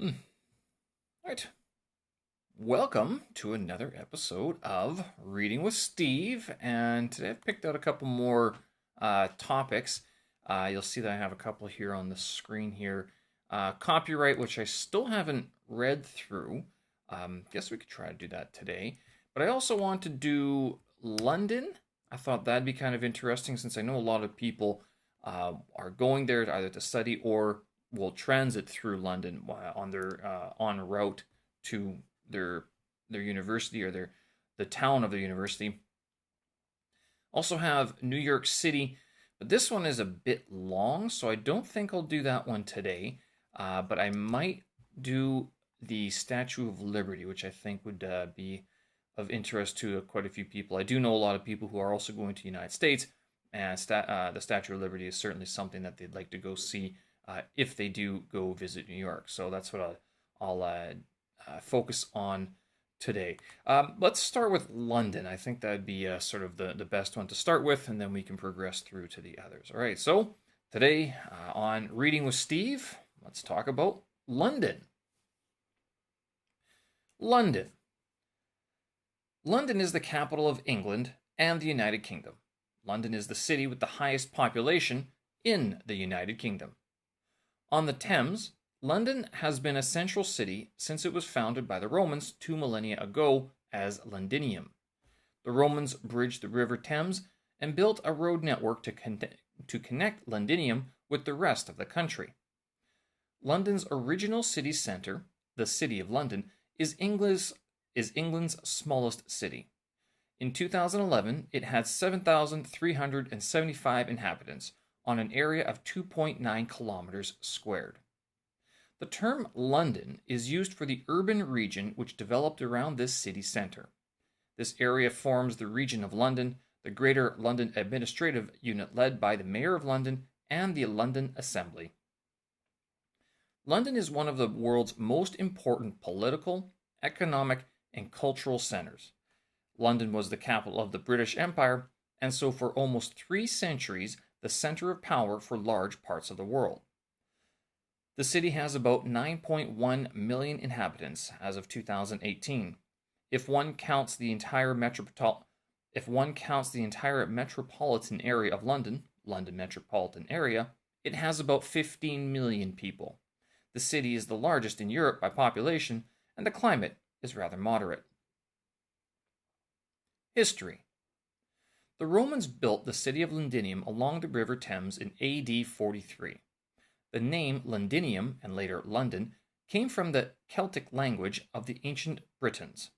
Hmm. Right. Welcome to another episode of Reading with Steve. And today I've picked out a couple more topics. You'll see that I have a couple here on the screen here. Copyright, which I still haven't read through. Guess we could try to do that today. But I also want to do London. I thought that'd be kind of interesting since I know a lot of people are going there either to study or will transit through London on their en route to their university or the town of their university. Also have New York City, but this one is a bit long, so I don't think I'll do that one today. But I might do the Statue of Liberty, which I think would be of interest to quite a few people. I do know a lot of people who are also going to the United States, and the Statue of Liberty is certainly something that they'd like to go see if they do go visit New York. So that's what I'll focus on today. Let's start with London. I think that'd be sort of the best one to start with, and then we can progress through to the others. All right, so today on Reading with Steve, let's talk about London. London. London is the capital of England and the United Kingdom. London is the city with the highest population in the United Kingdom. On the Thames, London has been a central city since it was founded by the Romans 2 millennia ago as Londinium. The Romans bridged the River Thames and built a road network to connect Londinium with the rest of the country. London's original city centre, the City of London, is England's smallest city. In 2011, it had 7,375 inhabitants on an area of 2.9 kilometers squared. The term London is used for the urban region which developed around this city centre. This area forms the region of London, the Greater London Administrative Unit led by the Mayor of London and the London Assembly. London is one of the world's most important political, economic, and cultural centres. London was the capital of the British Empire, and so for almost 3 centuries, the centre of power for large parts of the world. The city has about 9.1 million inhabitants as of 2018. If one counts the entire metropolitan area of London metropolitan area, it has about 15 million people. The city is the largest in Europe by population, and the climate is rather moderate. History. The Romans built the city of Londinium along the River Thames in AD 43. The name Londinium, and later London, came from the Celtic language of the ancient Britons.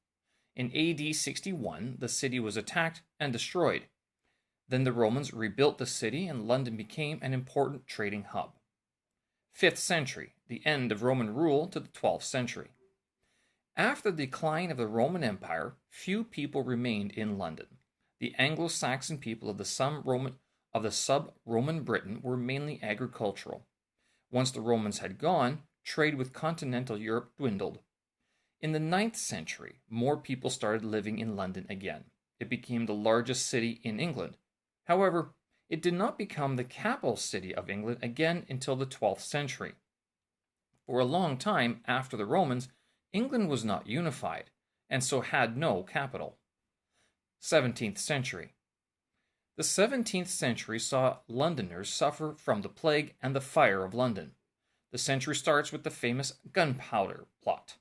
In AD 61, the city was attacked and destroyed. Then the Romans rebuilt the city and London became an important trading hub. 5th century, the end of Roman rule to the 12th century. After the decline of the Roman Empire, few people remained in London. The Anglo-Saxon people of the sub-Roman Britain were mainly agricultural. Once the Romans had gone, trade with continental Europe dwindled. In the 9th century, more people started living in London again. It became the largest city in England. However, it did not become the capital city of England again until the 12th century. For a long time after the Romans, England was not unified, and so had no capital. 17th century. The 17th century saw Londoners suffer from the plague and the fire of London. The century starts with the famous gunpowder plot.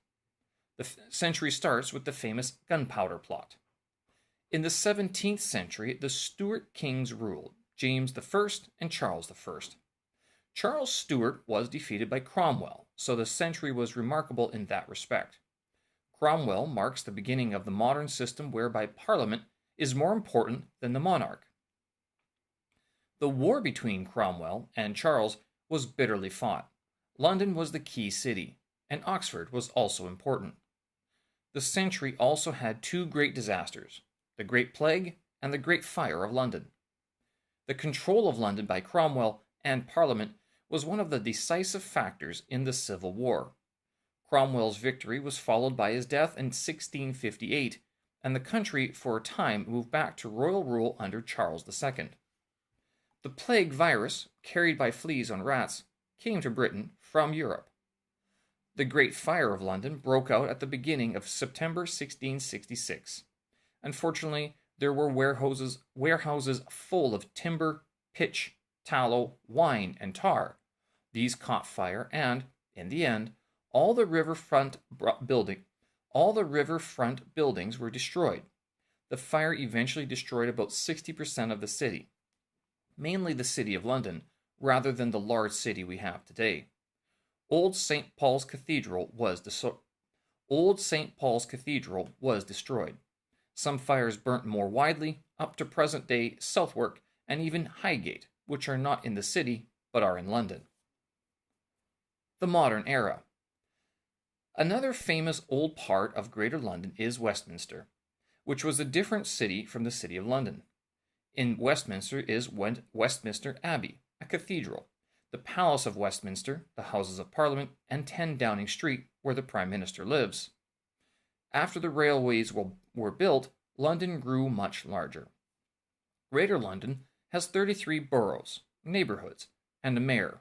In the 17th century, the Stuart kings ruled, James I and Charles I. Charles Stuart was defeated by Cromwell, so the century was remarkable in that respect. Cromwell marks the beginning of the modern system whereby Parliament is more important than the monarch. The war between Cromwell and Charles was bitterly fought. London was the key city, and Oxford was also important. The century also had 2 great disasters, the Great Plague and the Great Fire of London. The control of London by Cromwell and Parliament was one of the decisive factors in the Civil War. Cromwell's victory was followed by his death in 1658, and the country for a time moved back to royal rule under Charles II. The plague virus, carried by fleas on rats, came to Britain from Europe. The Great Fire of London broke out at the beginning of September 1666. Unfortunately, there were warehouses full of timber, pitch, tallow, wine, and tar. These caught fire, and, in the end, all the riverfront building, all the riverfront buildings were destroyed. The fire eventually destroyed about 60% of the city, mainly the city of London, rather than the large city we have today. Old St. Paul's Cathedral was destroyed. Some fires burnt more widely, up to present-day Southwark and even Highgate, which are not in the city, but are in London. The modern era. Another famous old part of Greater London is Westminster, which was a different city from the City of London. In Westminster is Westminster Abbey, a cathedral, the Palace of Westminster, the Houses of Parliament, and 10 Downing Street, where the Prime Minister lives. After the railways were built, London grew much larger. Greater London has 33 boroughs, neighbourhoods, and a mayor.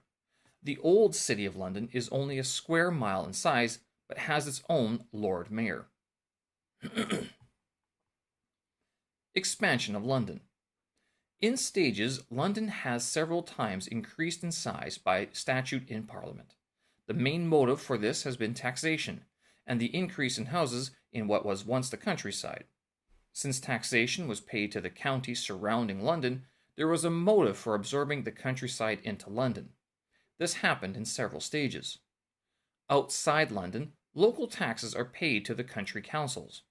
The old City of London is only a square mile in size, but has its own Lord Mayor. Expansion of London. In stages, London has several times increased in size by statute in Parliament. The main motive for this has been taxation, and the increase in houses in what was once the countryside. Since taxation was paid to the counties surrounding London, there was a motive for absorbing the countryside into London. This happened in several stages. Outside London, local taxes are paid to the country councils.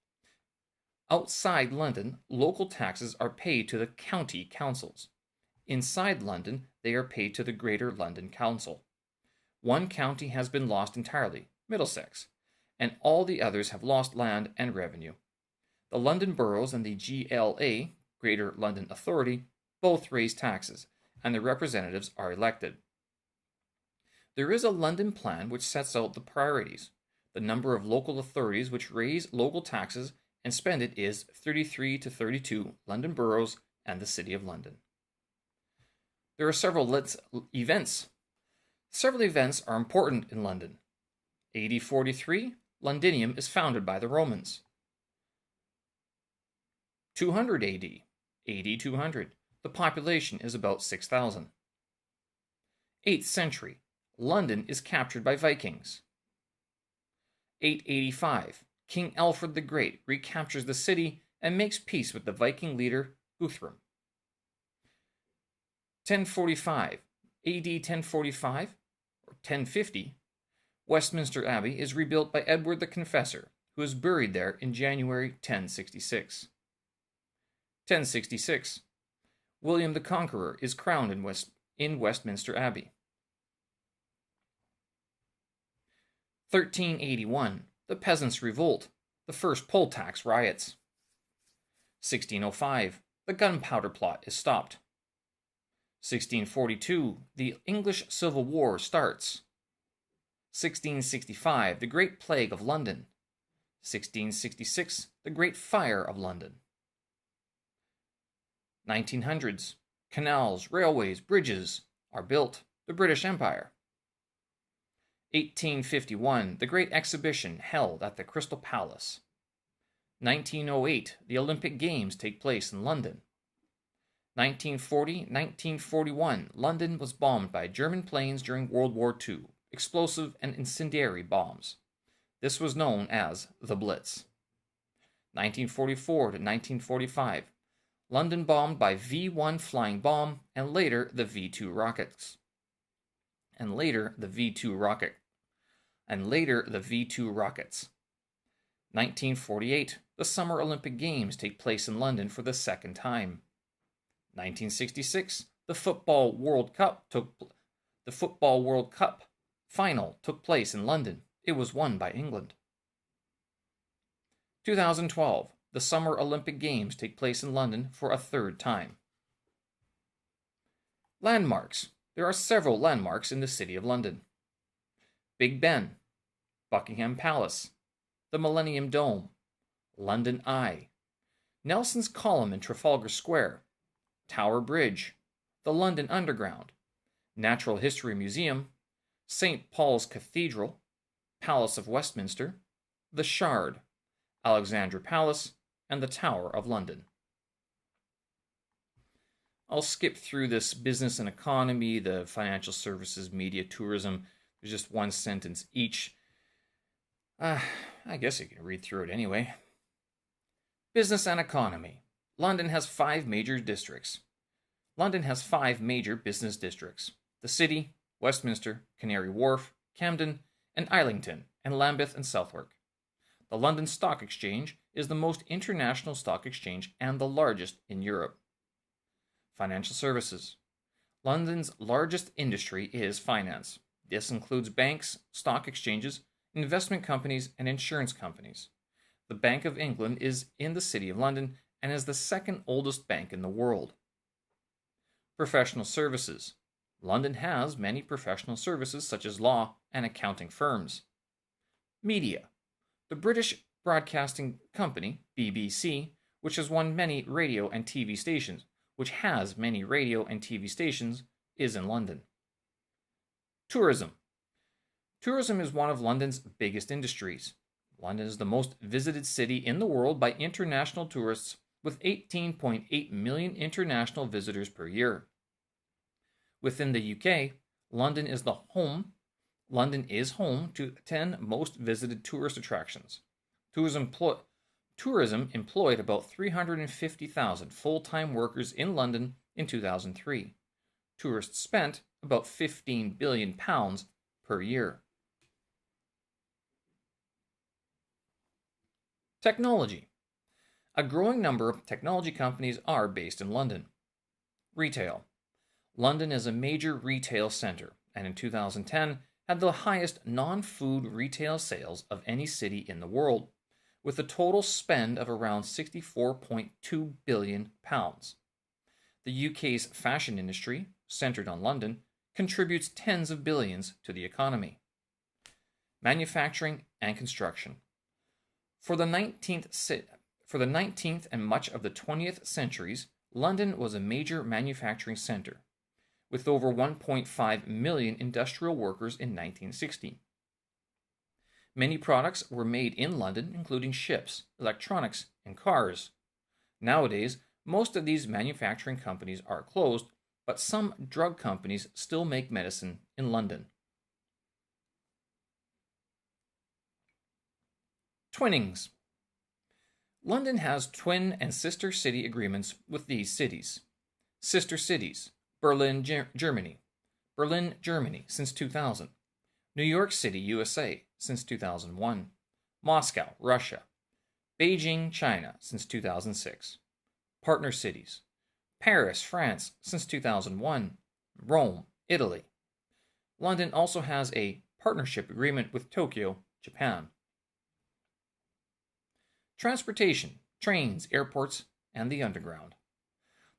Outside London, local taxes are paid to the county councils. Inside London, they are paid to the Greater London Council. One county has been lost entirely, Middlesex, and all the others have lost land and revenue. The London boroughs and the GLA, Greater London Authority, both raise taxes, and their representatives are elected. There is a London plan which sets out the priorities. The number of local authorities which raise local taxes and spend it is 33 to 32 London boroughs and the City of London. There are several events. Several events are important in London. AD 43, Londinium is founded by the Romans. 200 AD 200, the population is about 6,000. 8th century, London is captured by Vikings. 885, King Alfred the Great recaptures the city and makes peace with the Viking leader Guthrum. 1045, AD 1045, or 1050, Westminster Abbey is rebuilt by Edward the Confessor, who is buried there in January 1066. 1066, William the Conqueror is crowned in Westminster Abbey. 1381, the Peasants' Revolt, the first poll tax riots. 1605, the Gunpowder Plot is stopped. 1642, the English Civil War starts. 1665, the Great Plague of London. 1666, the Great Fire of London. 1900s, canals, railways, bridges are built. The British Empire. 1851, the Great Exhibition held at the Crystal Palace. 1908, the Olympic Games take place in London. 1940-1941, London was bombed by German planes during World War II, explosive and incendiary bombs. This was known as the Blitz. 1944 to 1945, London bombed by V-1 flying bomb and later the V-2 rockets. 1948, the Summer Olympic Games take place in London for the second time. 1966, the Football World Cup final took place in London. It was won by England. 2012, the Summer Olympic Games take place in London for a third time. Landmarks. There are several landmarks in the City of London. Big Ben, Buckingham Palace, the Millennium Dome, London Eye, Nelson's Column in Trafalgar Square, Tower Bridge, the London Underground, Natural History Museum, St. Paul's Cathedral, Palace of Westminster, the Shard, Alexandra Palace, and the Tower of London. I'll skip through this business and economy, the financial services, media, tourism. There's just one sentence each. I guess you can read through it anyway. Business and economy. London has 5 major districts. London has 5 major business districts: the City, Westminster, Canary Wharf, Camden, and Islington, and Lambeth and Southwark. The London Stock Exchange is the most international stock exchange and the largest in Europe. Financial services. London's largest industry is finance. This includes banks, stock exchanges, investment companies, and insurance companies. The Bank of England is in the City of London and is the second oldest bank in the world. Professional services. London has many professional services such as law and accounting firms. Media. The British Broadcasting Company, BBC, which has many radio and TV stations, is in London. Tourism. Tourism is one of London's biggest industries. London is the most visited city in the world by international tourists, with 18.8 million international visitors per year. Within the UK, London is home to 10 most visited tourist attractions. Tourism employed about 350,000 full-time workers in London in 2003. Tourists spent about £15 billion per year. Technology. A growing number of technology companies are based in London. Retail. London is a major retail center, and in 2010 had the highest non-food retail sales of any city in the world, with a total spend of around £64.2 billion. The UK's fashion industry, centered on London, contributes tens of billions to the economy. Manufacturing and construction. For the 19th and much of the 20th centuries, London was a major manufacturing center, with over 1.5 million industrial workers in 1960. Many products were made in London, including ships, electronics, and cars. Nowadays, most of these manufacturing companies are closed, but some drug companies still make medicine in London. Twinnings. London has twin and sister city agreements with these cities. Sister cities: Berlin, Germany since 2000. New York City, USA since 2001. Moscow, Russia. Beijing, China since 2006. Partner cities: Paris, France since 2001. Rome, Italy. London also has a partnership agreement with Tokyo, Japan. Transportation: trains, airports, and the underground.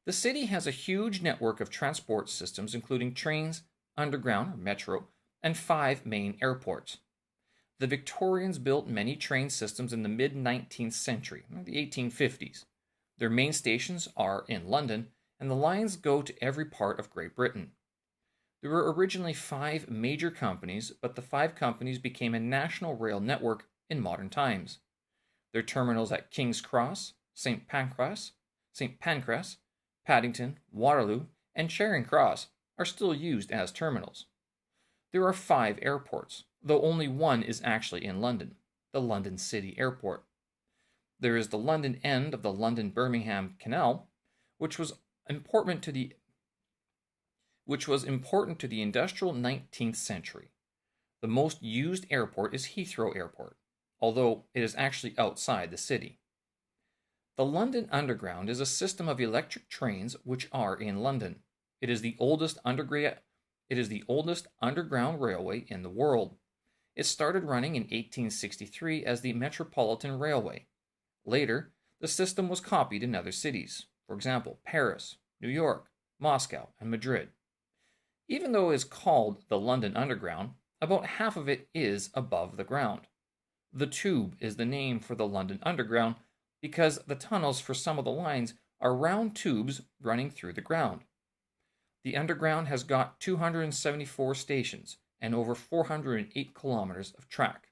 The city has a huge network of transport systems, including trains, underground or metro, and 5 main airports. The Victorians built many train systems in the mid-19th century, the 1850s. Their main stations are in London, and the lines go to every part of Great Britain. There were originally 5 major companies, but the 5 companies became a national rail network in modern times. Their terminals at King's Cross, St. Pancras, Paddington, Waterloo, and Charing Cross are still used as terminals. There are 5 airports, though only one is actually in London, the London City Airport. There is the London end of the London-Birmingham Canal, which was important to the industrial 19th century. The most used airport is Heathrow Airport, although it is actually outside the city. The London Underground is a system of electric trains which are in London. It is the oldest underground railway in the world. It started running in 1863 as the Metropolitan Railway. Later, the system was copied in other cities, for example, Paris, New York, Moscow, and Madrid. Even though it is called the London Underground, about half of it is above the ground. The Tube is the name for the London Underground because the tunnels for some of the lines are round tubes running through the ground. The Underground has got 274 stations and over 408 kilometers of track.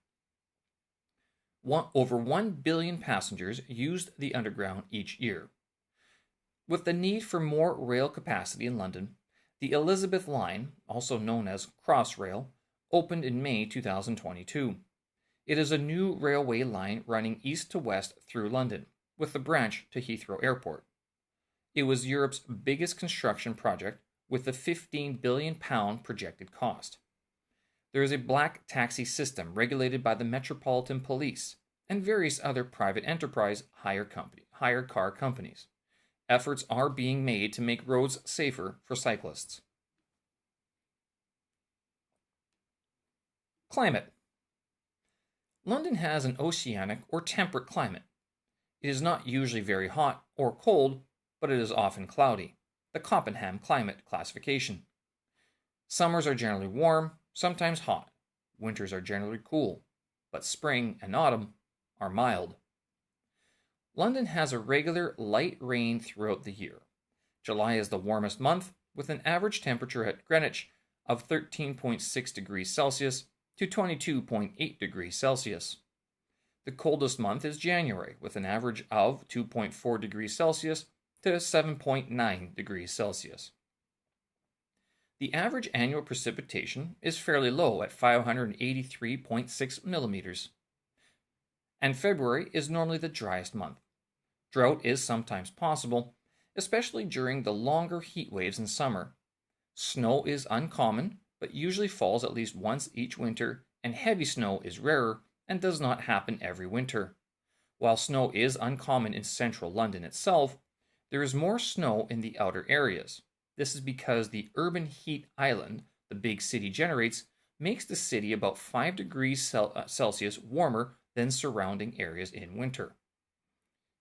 Over 1 billion passengers used the Underground each year. With the need for more rail capacity in London, the Elizabeth Line, also known as Crossrail, opened in May 2022. It is a new railway line running east to west through London, with a branch to Heathrow Airport. It was Europe's biggest construction project, with a £15 billion projected cost. There is a black taxi system regulated by the Metropolitan Police and various other private enterprise hire car companies. Efforts are being made to make roads safer for cyclists. Climate. London has an oceanic or temperate climate. It is not usually very hot or cold, but it is often cloudy, the Köppen climate classification. Summers are generally warm, sometimes hot. Winters are generally cool, but spring and autumn are mild. London has a regular light rain throughout the year. July is the warmest month, with an average temperature at Greenwich of 13.6 degrees Celsius to 22.8 degrees Celsius. The coldest month is January, with an average of 2.4 degrees Celsius to 7.9 degrees Celsius. The average annual precipitation is fairly low at 583.6 millimeters. And February is normally the driest month. Drought is sometimes possible, especially during the longer heat waves in summer. Snow is uncommon, but usually falls at least once each winter, and heavy snow is rarer and does not happen every winter. While snow is uncommon in central London itself, there is more snow in the outer areas. This is because the urban heat island the big city generates makes the city about 5 degrees Celsius warmer than surrounding areas in winter.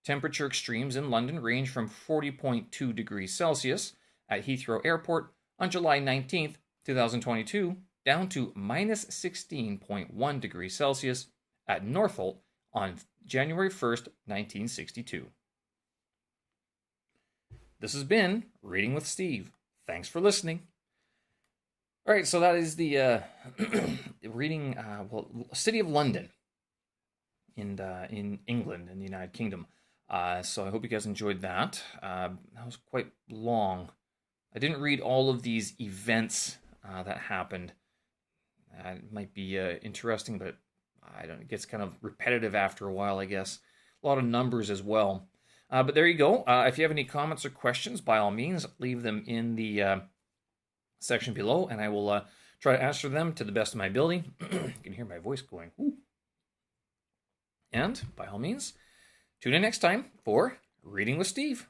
Temperature extremes in London range from 40.2 degrees Celsius at Heathrow Airport on July 19, 2022, down to minus 16.1 degrees Celsius at Northolt on January 1st, 1962. This has been Reading with Steve. Thanks for listening. All right, so that is the reading, City of London in England, in the United Kingdom. So I hope you guys enjoyed that. That was quite long. I didn't read all of these events that happened. It might be interesting, but it gets kind of repetitive after a while, I guess. A lot of numbers as well. But there you go. If you have any comments or questions, by all means, leave them in the section below, and I will try to answer them to the best of my ability. You can hear my voice going. Ooh. And by all means, tune in next time for Reading with Steve.